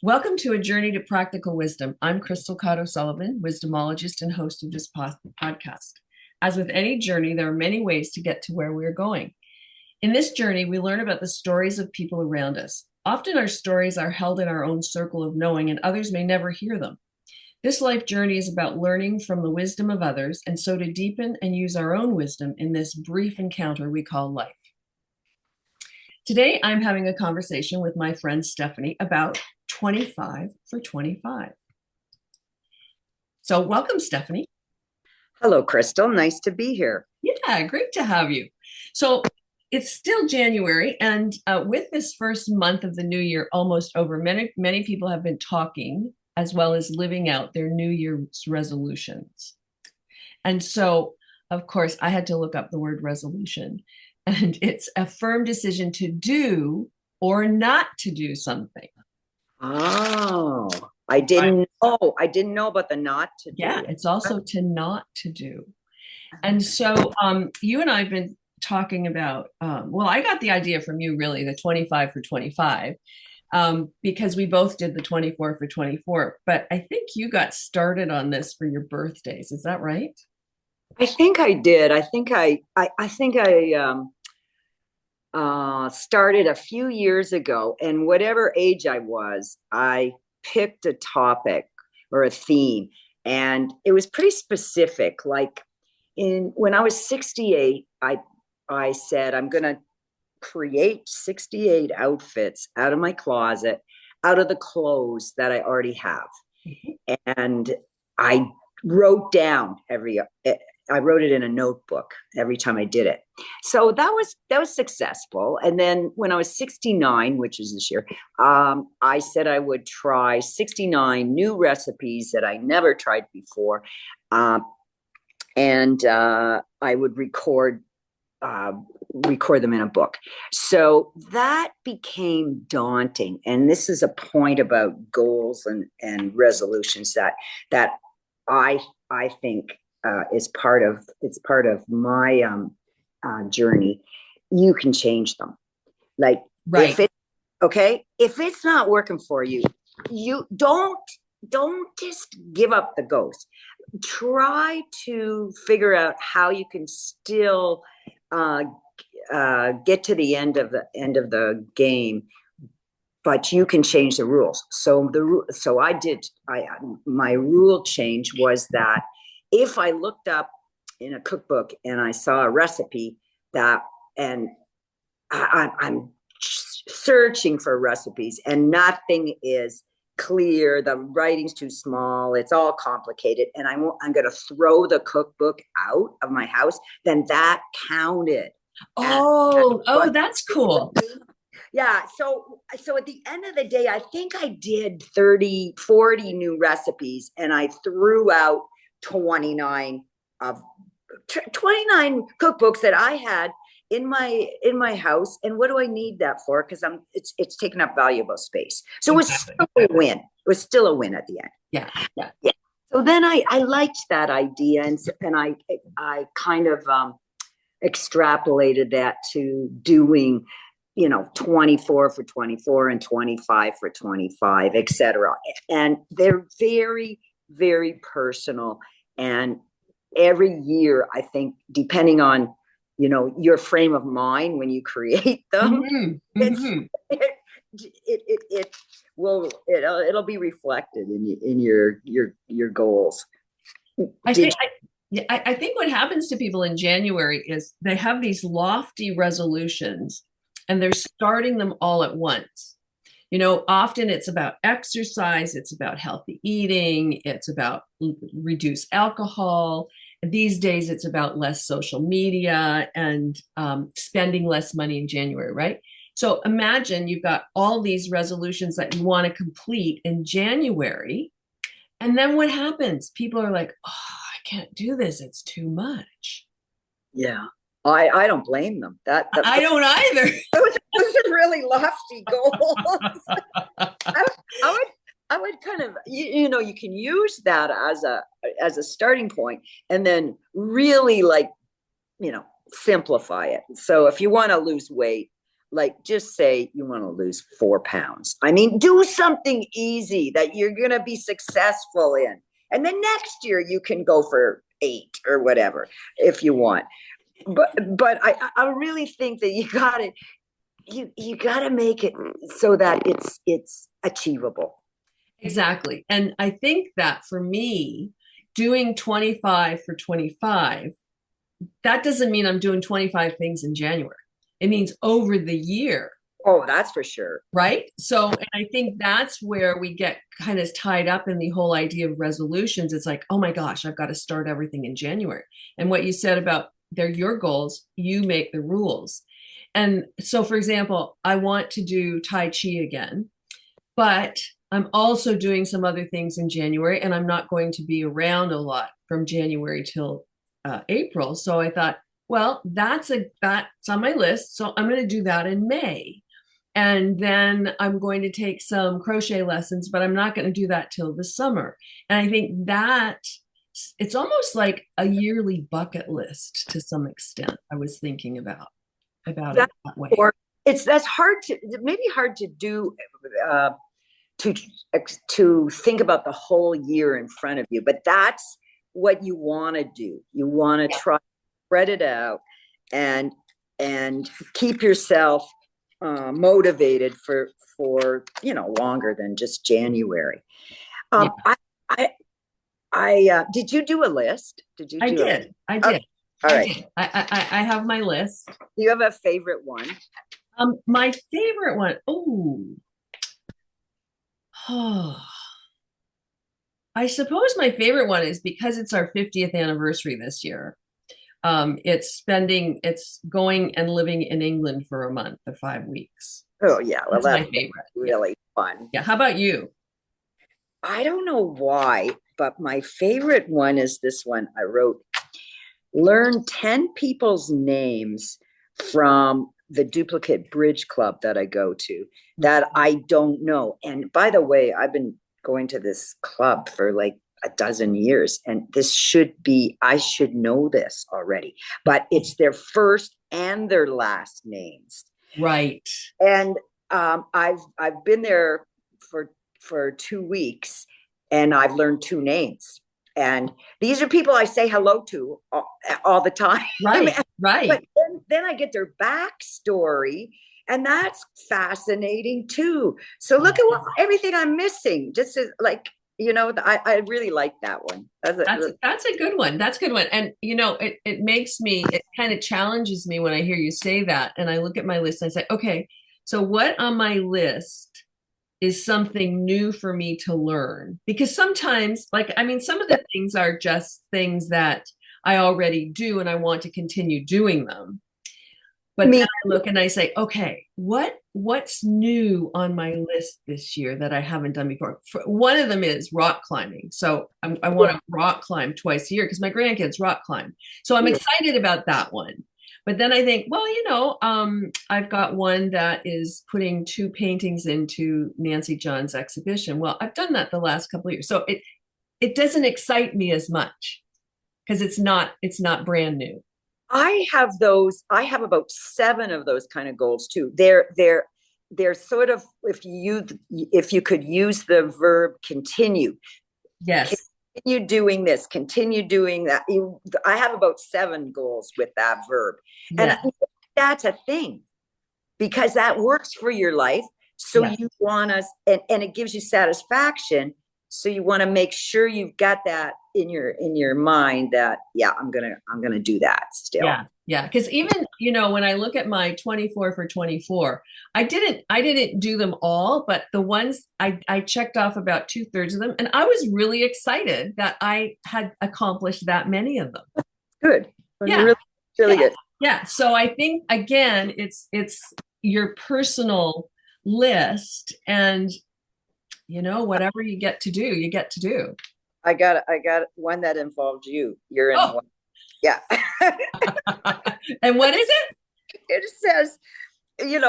Welcome to A Journey to Practical Wisdom. I'm Crystal Cotto Sullivan, wisdomologist and host of this podcast. As with any journey, there are many ways to get to where we're going. In this journey, we learn about the stories of people around us. Often our stories are held in our own circle of knowing, and others may never hear them. This life journey is about learning from the wisdom of others, and so to deepen and use our own wisdom in this brief encounter we call life. Today, I'm having a conversation with my friend Stephanie about 25 for 25. So welcome, Stephanie. Hello, Crystal. Nice to be here. Yeah, great to have you. So it's still January, and with this first month of the new year almost over, many people have been talking as well as living out their New Year's resolutions. And so, of course, I had to look up the word resolution, and it's a firm decision to do or not to do something. Oh, I didn't know. I didn't know about the not to do. Yeah, it's also to not to do. And so you and I have been talking about, well, I got the idea from you really, the 25 for 25, because we both did the 24 for 24. But I think you got started on this for your birthdays. Is that right? I think I did. I started a few years ago, and whatever age I was, I picked a topic or a theme, and it was pretty specific. Like when I was 68, I said I'm going to create 68 outfits out of my closet, out of the clothes that I already have. And I wrote down I wrote it in a notebook every time I did it. So that was successful. And then when I was 69, which is this year, I said I would try 69 new recipes that I never tried before. And I would record them in a book. So that became daunting. And this is a point about goals and resolutions that I think is part of my journey. You can change them. Like, right. If it's not working for you, you don't just give up the ghost. Try to figure out how you can still get to the end of the game, but you can change the rules. So my rule change was that if I looked up in a cookbook and I saw a recipe and I'm searching for recipes and nothing is clear, the writing's too small, it's all complicated, and I'm going to throw the cookbook out of my house, then that counted. That's cool. Yeah. So at the end of the day, I think I did 30, 40 new recipes, and I threw out 29 cookbooks that I had in my house. And what do I need that for? Because it's taking up valuable space. So exactly. It was still a win. It was still a win at the end. Yeah. So then I liked that idea, and I kind of extrapolated that to doing 24 for 24 and 25 for 25, etc. And they're very, very personal. And every year, I think, depending on, your frame of mind when you create them, it'll be reflected in your goals. I think what happens to people in January is they have these lofty resolutions and they're starting them all at once. Often it's about exercise, it's about healthy eating, it's about reduce alcohol. These days, it's about less social media and spending less money in January, right? So imagine you've got all these resolutions that you want to complete in January. And then what happens? People are like, oh, I can't do this. It's too much. Yeah. I don't blame them. I don't either. Those are really lofty goals. I would kind of, you can use that as a starting point, and then really simplify it. So if you want to lose weight, like just say you want to lose 4 pounds. I mean, do something easy that you're going to be successful in. And then next year you can go for 8 or whatever if you want. But I really think that you got to make it so that it's achievable. Exactly. And I think that for me, doing 25 for 25, that doesn't mean I'm doing 25 things in January. It means over the year. Oh, that's for sure. Right. So, and I think that's where we get kind of tied up in the whole idea of resolutions. It's like, oh my gosh, I've got to start everything in January. And what you said about they're your goals, you make the rules. And so, for example, I want to do Tai Chi again, but I'm also doing some other things in January, and I'm not going to be around a lot from January till April. So I thought, well, that's on my list. So I'm going to do that in May. And then I'm going to take some crochet lessons, but I'm not going to do that till the summer. And I think that it's almost like a yearly bucket list to some extent. I was thinking about it that way. Or that's hard to maybe hard to do to think about the whole year in front of you, but that's what you want to do. You want to try to spread it out and keep yourself motivated for longer than just January. I did you do a list? I did. All right. I have my list. Do you have a favorite one? My favorite one. I suppose my favorite one is because it's our 50th anniversary this year. It's going and living in England for a month or 5 weeks. Oh yeah, well, that's my favorite. Really fun. Yeah. How about you? I don't know why, but my favorite one is this one. I wrote, learn 10 people's names from the Duplicate Bridge Club that I go to that I don't know. And by the way, I've been going to this club for like a dozen years, and I should know this already, but it's their first and their last names. Right. And I've been there for 2 weeks, and I've learned 2 names. And these are people I say hello to all the time. Right, right. But then I get their backstory, and that's fascinating too. So look at everything I'm missing. Just as, like, I really like that one. That's a good one. That's a good one. And it kind of challenges me when I hear you say that. And I look at my list and I say, okay, so what on my list is something new for me to learn? Because sometimes, some of the things are just things that I already do and I want to continue doing them. But then I look and I say, okay, what's new on my list this year that I haven't done before? One of them is rock climbing. So I want to rock climb twice a year because my grandkids rock climb. So I'm excited about that one. But then I think, well, I've got one that is putting 2 paintings into Nancy John's exhibition. Well, I've done that the last couple of years. So it doesn't excite me as much because it's not brand new. I have about 7 of those kind of goals too. They're sort of, if you could use the verb continue. Yes. Continue doing this, continue doing that. I have about 7 goals with that verb. Yeah. And that's a thing because that works for your life. So you want us, and it gives you satisfaction. So you want to make sure you've got that in your mind that, I'm gonna do that still. Yeah. Because even when I look at my 24 for 24, I didn't do them all, but the ones I checked off about 2/3 of them, and I was really excited that I had accomplished that many of them. Good. Yeah. Really good. Yeah. So I think again, it's your personal list, and whatever you get to do, you get to do. I got one that involved you. You're in one. Yeah. And what is it? It says, you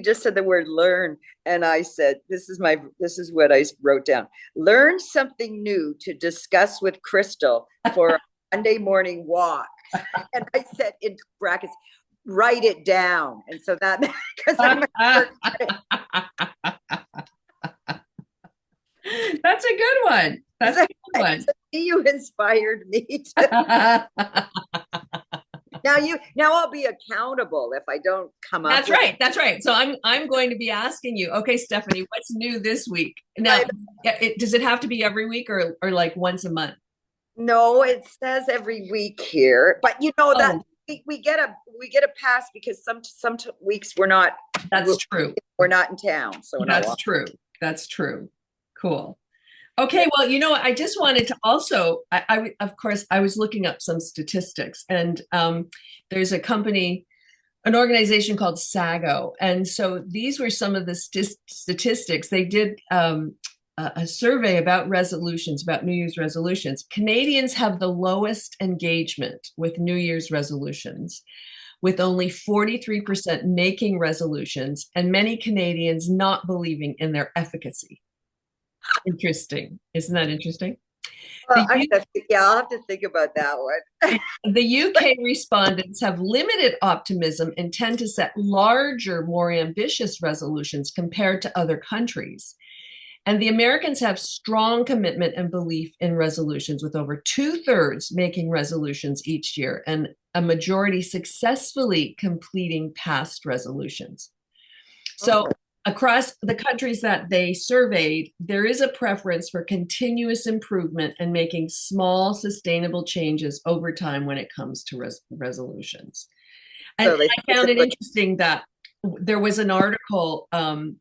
just said the word learn. And I said, this is what I wrote down. Learn something new to discuss with Crystal for a Monday morning walk. And I said in brackets, write it down. And so that, because I'm That's a good one. That's a good one. you inspired me now I'll be accountable if I don't come up. That's right. That's right. So I'm going to be asking you, okay, Stephanie, what's new this week? Now, does it have to be every week or like once a month? No, it says every week here, but that we get a pass because some weeks we're not. That's true. We're not in town, so that's true. That's true. Cool. Okay, well, I just wanted to also, of course, I was looking up some statistics, and there's an organization called SAGO, and so these were some of the statistics. They did a survey about resolutions, about New Year's resolutions. Canadians have the lowest engagement with New Year's resolutions, with only 43% making resolutions, and many Canadians not believing in their efficacy. Interesting. Isn't that interesting? I'll have to think about that one. The UK respondents have limited optimism and tend to set larger, more ambitious resolutions compared to other countries. And the Americans have strong commitment and belief in resolutions, with over 2/3 making resolutions each year and a majority successfully completing past resolutions. So across the countries that they surveyed, there is a preference for continuous improvement and making small, sustainable changes over time when it comes to resolutions. And I found it interesting that there was an article, and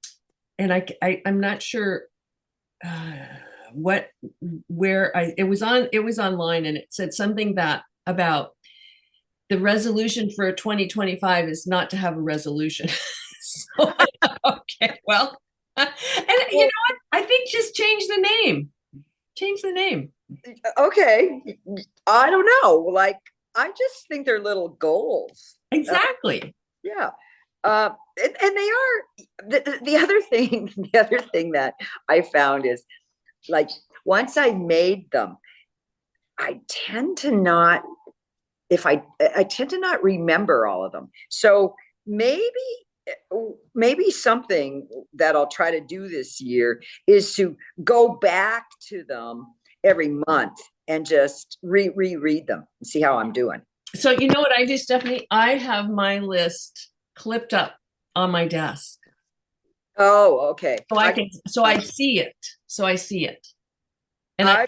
I'm not sure it was online, and it said something about the resolution for 2025 is not to have a resolution. So, okay, well, and you know what? I think just change the name. Change the name. Okay. I don't know. Like, I just think they're little goals. Exactly. Yeah. And they are the other thing that I found is, like, once I made them, I tend to not remember all of them. So maybe something that I'll try to do this year is to go back to them every month and just reread them and see how I'm doing. So you know what I do, Stephanie? I have my list clipped up on my desk. Oh, okay. So I see it. And I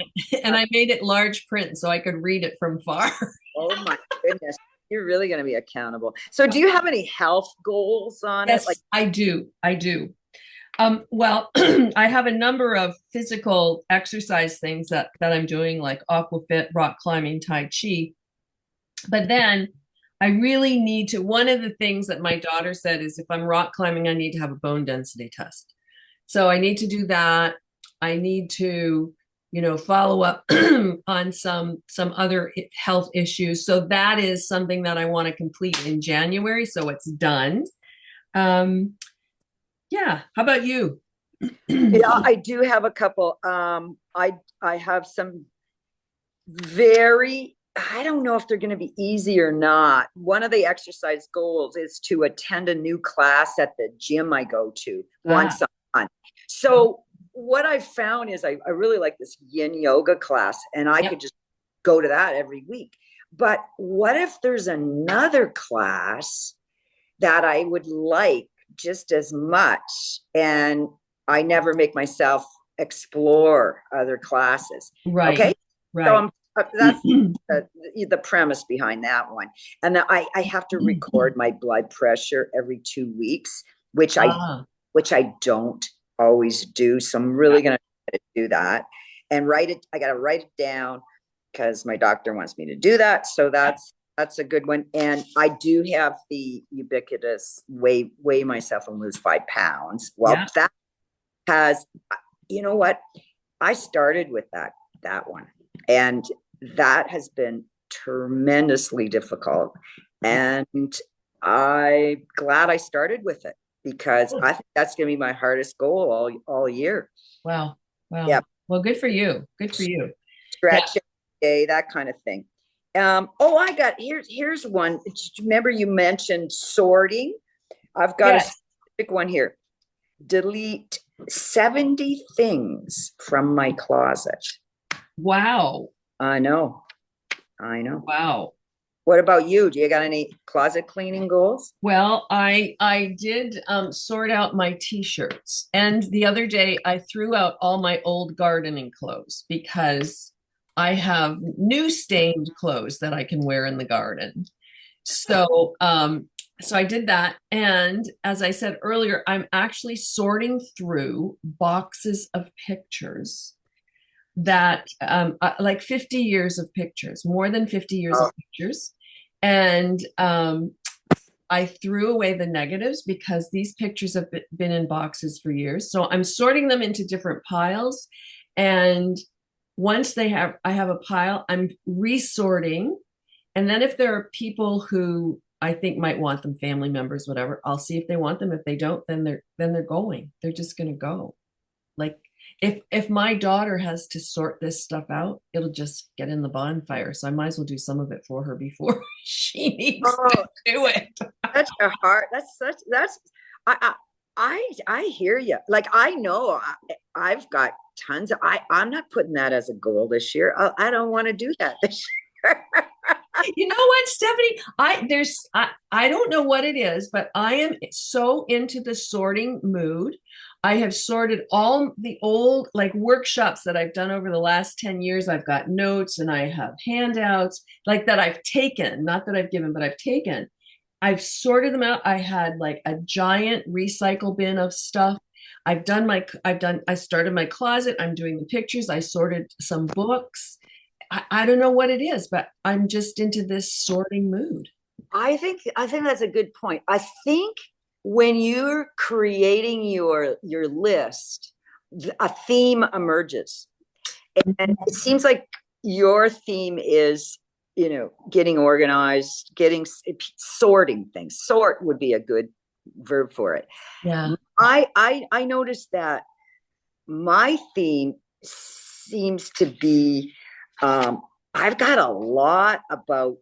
made it large print so I could read it from far. Oh my goodness. You're really going to be accountable. So do you have any health goals on it? Like, I do. Well, I have a number of physical exercise things that I'm doing, like aquafit, rock climbing, Tai Chi. But then I really need to, one of the things that my daughter said is if I'm rock climbing, I need to have a bone density test. So I need to do that. I need to follow up on some other health issues. So that is something that I want to complete in January. So it's done. Yeah. How about you? Yeah, I do have a couple. I have some I don't know if they're going to be easy or not. One of the exercise goals is to attend a new class at the gym I go to once a month. So what I've found is I really like this yin yoga class, and I could just go to that every week. But what if there's another class that I would like just as much, and I never make myself explore other classes? Right. Okay. Right. So that's the premise behind that one. And I have to record my blood pressure every 2 weeks, which I don't always do. So I'm really going to try to do that and write it. I got to write it down because my doctor wants me to do that. So that's a good one. And I do have the ubiquitous weigh myself and lose 5 pounds. Well, that has, you know what? I started with that one, and that has been tremendously difficult. And I'm glad I started with it, because I think that's going to be my hardest goal all year. Wow. Yeah. Well, good for you. Stretch day, that kind of thing. Oh, I got here's one. Remember you mentioned sorting? I've got a Yes. specific one here. Delete 70 things from my closet. Wow. I know. I know. Wow. What about you? Do you got any closet cleaning goals? Well, I did sort out my t-shirts, and the other day I threw out all my old gardening clothes because I have new stained clothes that I can wear in the garden. So I did that, and as I said earlier, I'm actually sorting through boxes of pictures that like 50 years of pictures, more than 50 years of Oh, pictures, and I threw away the negatives because these pictures have been in boxes for years. So I'm sorting them into different piles. And once I have a pile, I'm resorting. And then if there are people who I think might want them, family members, whatever, I'll see if they want them. If they don't, then they're going. They're just going to go. Like if my daughter has to sort this stuff out, it'll just get in the bonfire. So I might as well do some of it for her before she needs to oh, do it. such a hard. That's. I I hear you. Like I know I've got tons of. I'm not putting that as a goal this year. I don't want to do that this year. You know what, Stephanie? I don't know what it is, but I am so into the sorting mood. I have sorted all the old like workshops that I've done over the last 10 years. I've got notes and I have handouts like that I've taken, not that I've given, but I've taken. I've sorted them out. I had like a giant recycle bin of stuff. I started my closet. I'm doing the pictures. I sorted some books. I don't know what it is, but I'm just into this sorting mood. I think that's a good point. I think when you're creating your list, a theme emerges. And it seems like your theme is, getting organized, getting sorting things. Sort would be a good verb for it. Yeah. I noticed that my theme seems to be I've got a lot about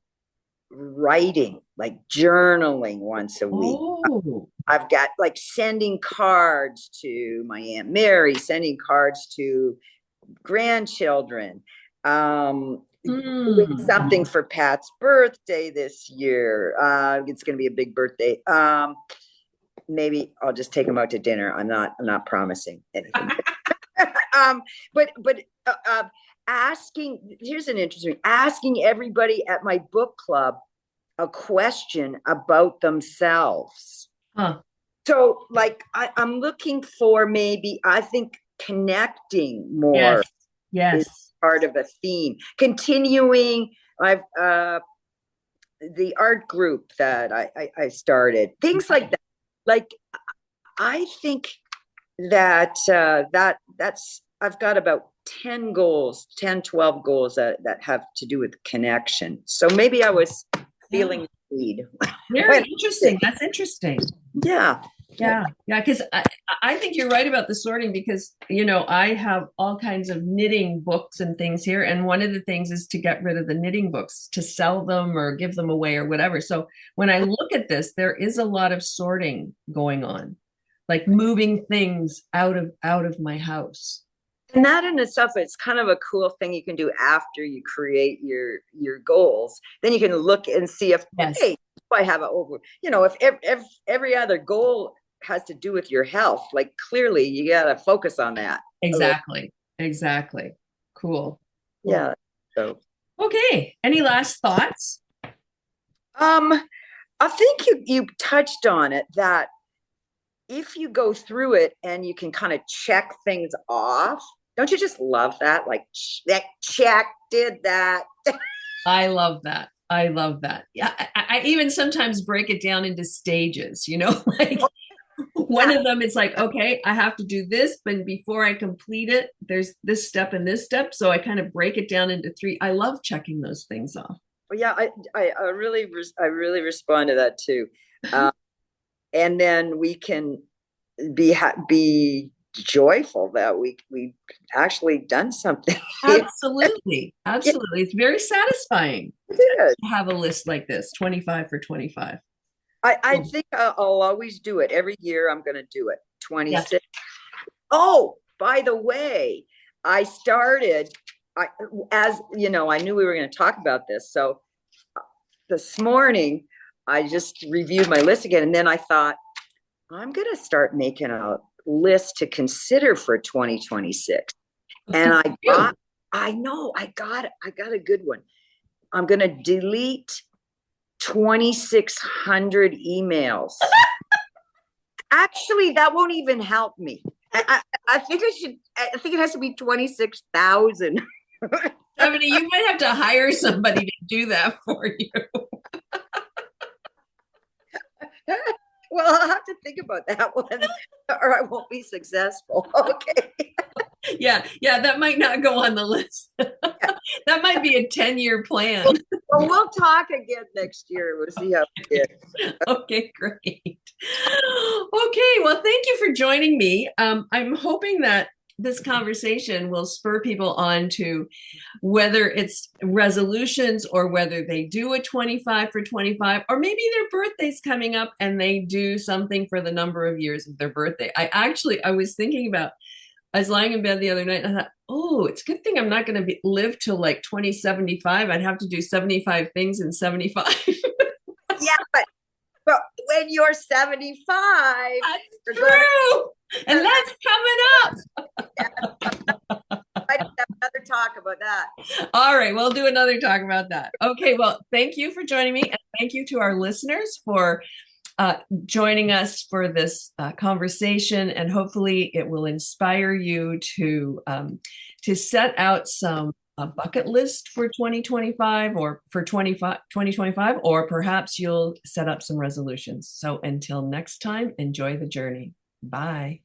writing, like journaling once a week. Oh. I've got like sending cards to my Aunt Mary, sending cards to grandchildren, doing Hmm. something for Pat's birthday this year. It's going to be a big birthday. Maybe I'll just take him out to dinner. I'm not promising anything. um, but asking, here's an interesting, asking everybody at my book club a question about themselves. Huh. So like I'm looking for, maybe I think connecting more Yes. is Yes. part of a theme. Continuing, I've the art group that I started, things like that. Like I think that that's I've got about 10 goals, 10, 12 goals that have to do with connection. So maybe I was Yeah. feeling the need. Very interesting. That's interesting. Yeah. Yeah. Yeah. Because I think you're right about the sorting because, I have all kinds of knitting books and things here. And one of the things is to get rid of the knitting books, to sell them or give them away or whatever. So when I look at this, there is a lot of sorting going on, like moving things out of my house. And that in itself, it's kind of a cool thing you can do after you create your goals. Then you can look and see if, Yes. hey, I have a over, if every other goal has to do with your health, like clearly you got to focus on that a little. Exactly. Exactly. Cool. Cool. Yeah. So, Okay. Any last thoughts? um, I think you touched on it, that if you go through it and you can kind of check things off, don't you just love that? Like that check, did that. I love that. I love that. Yeah. I even sometimes break it down into stages, like one of them, it's like, okay, I have to do this, but before I complete it, there's this step and this step. So I kind of break it down into three. I love checking those things off. Well, yeah, I really respond to that too, and then we can be joyful that we actually done something. Absolutely. Yeah, Absolutely. It's very satisfying it is. to have a list like this, 25 for 25. I Cool. think I'll always do it. Every year I'm going to do it. Yes. 26. Oh, by the way, I started, I, as you know, I knew we were going to talk about this. So this morning, I just reviewed my list again. And then I thought, I'm going to start making a list to consider for 2026. And Good for you. I know, I got a good one. I'm going to delete 2,600 emails. Actually, that won't even help me. I think I think it has to be 26,000. Stephanie, you might have to hire somebody to do that for you. Well, I'll have to think about that one or I won't be successful. Okay. Yeah, yeah, that might not go on the list. That might be a 10-year plan. Well, we'll talk again next year. We'll see how it is. Okay, great. Okay, well, thank you for joining me. I'm hoping that this conversation will spur people on to whether it's resolutions or whether they do a 25 for 25, or maybe their birthday's coming up and they do something for the number of years of their birthday. I was thinking about, I was lying in bed the other night and I thought, oh, it's a good thing I'm not going to live till like 2075. I'd have to do 75 things in 75. Yeah, but when you're 75, That's you're going true. And that's coming to have another talk about that. up. All right, we'll do another talk about that. Okay, well, thank you for joining me. And thank you to our listeners for joining us for this conversation. And hopefully it will inspire you to set out some a bucket list for 2025 or for 2025, or perhaps you'll set up some resolutions. So until next time, enjoy the journey. Bye.